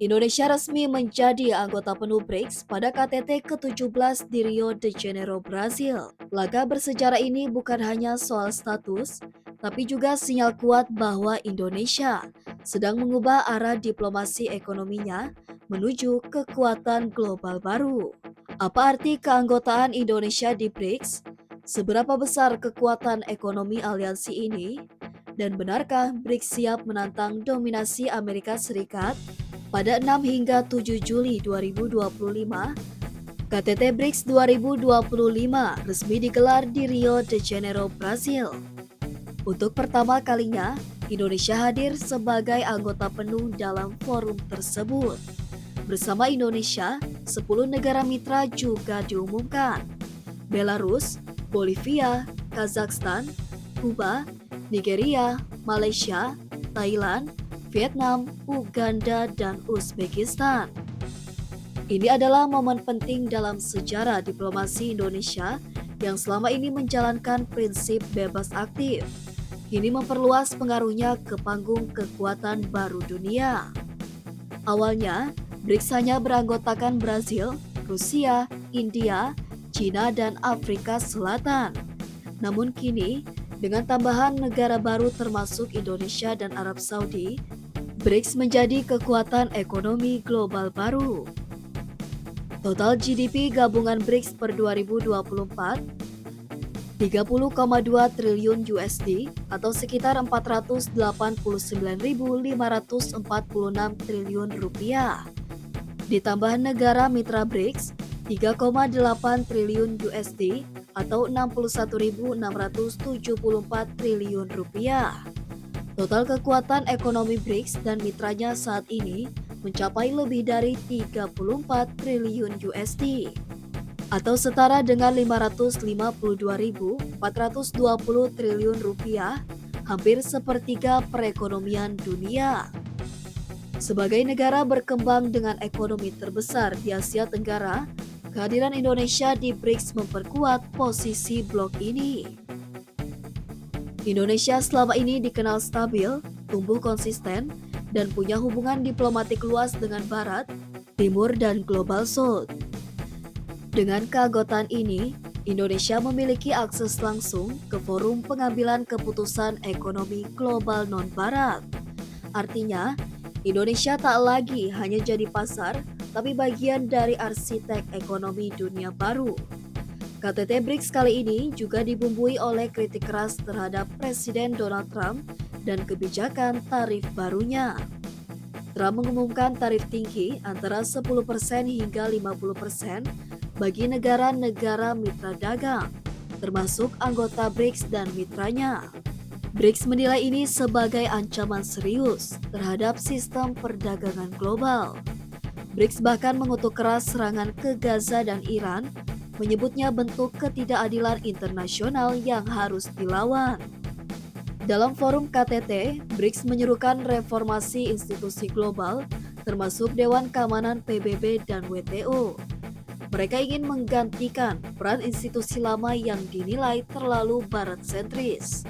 Indonesia resmi menjadi anggota penuh BRICS pada KTT ke-17 di Rio de Janeiro, Brasil. Laga bersejarah ini bukan hanya soal status, tapi juga sinyal kuat bahwa Indonesia sedang mengubah arah diplomasi ekonominya menuju kekuatan global baru. Apa arti keanggotaan Indonesia di BRICS? Seberapa besar kekuatan ekonomi aliansi ini? Dan benarkah BRICS siap menantang dominasi Amerika Serikat? Pada 6 hingga 7 Juli 2025, KTT BRICS 2025 resmi digelar di Rio de Janeiro, Brasil. Untuk pertama kalinya, Indonesia hadir sebagai anggota penuh dalam forum tersebut. Bersama Indonesia, 10 negara mitra juga diumumkan. Belarus, Bolivia, Kazakhstan, Kuba, Nigeria, Malaysia, Thailand, Vietnam, Uganda, dan Uzbekistan. Ini adalah momen penting dalam sejarah diplomasi Indonesia yang selama ini menjalankan prinsip bebas aktif. Kini memperluas pengaruhnya ke panggung kekuatan baru dunia. Awalnya, BRICS hanya beranggotakan Brazil, Rusia, India, China, dan Afrika Selatan. Namun kini, dengan tambahan negara baru termasuk Indonesia dan Arab Saudi, BRICS menjadi kekuatan ekonomi global baru. Total GDP gabungan BRICS per 2024 30,2 triliun USD atau sekitar 489.546 triliun rupiah. Ditambah negara mitra BRICS 3,8 triliun USD atau 61.674 triliun rupiah. Total kekuatan ekonomi BRICS dan mitranya saat ini mencapai lebih dari 34 triliun USD atau setara dengan 552.420 triliun rupiah, hampir sepertiga perekonomian dunia. Sebagai negara berkembang dengan ekonomi terbesar di Asia Tenggara, kehadiran Indonesia di BRICS memperkuat posisi blok ini. Indonesia selama ini dikenal stabil, tumbuh konsisten, dan punya hubungan diplomatik luas dengan Barat, Timur, dan Global South. Dengan keanggotaan ini, Indonesia memiliki akses langsung ke forum pengambilan keputusan ekonomi global non-Barat. Artinya, Indonesia tak lagi hanya jadi pasar, tapi bagian dari arsitek ekonomi dunia baru. KTT BRICS kali ini juga dibumbui oleh kritik keras terhadap Presiden Donald Trump dan kebijakan tarif barunya. Trump mengumumkan tarif tinggi antara 10% hingga 50% bagi negara-negara mitra dagang, termasuk anggota BRICS dan mitranya. BRICS menilai ini sebagai ancaman serius terhadap sistem perdagangan global. BRICS bahkan mengutuk keras serangan ke Gaza dan Iran, menyebutnya bentuk ketidakadilan internasional yang harus dilawan. Dalam forum KTT, BRICS menyerukan reformasi institusi global, termasuk Dewan Keamanan PBB dan WTO. Mereka ingin menggantikan peran institusi lama yang dinilai terlalu barat-sentris.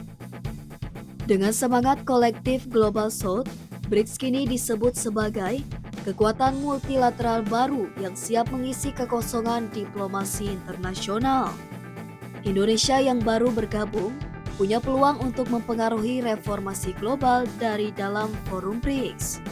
Dengan semangat kolektif Global South, BRICS kini disebut sebagai kekuatan multilateral baru yang siap mengisi kekosongan diplomasi internasional. Indonesia yang baru bergabung punya peluang untuk mempengaruhi reformasi global dari dalam forum BRICS.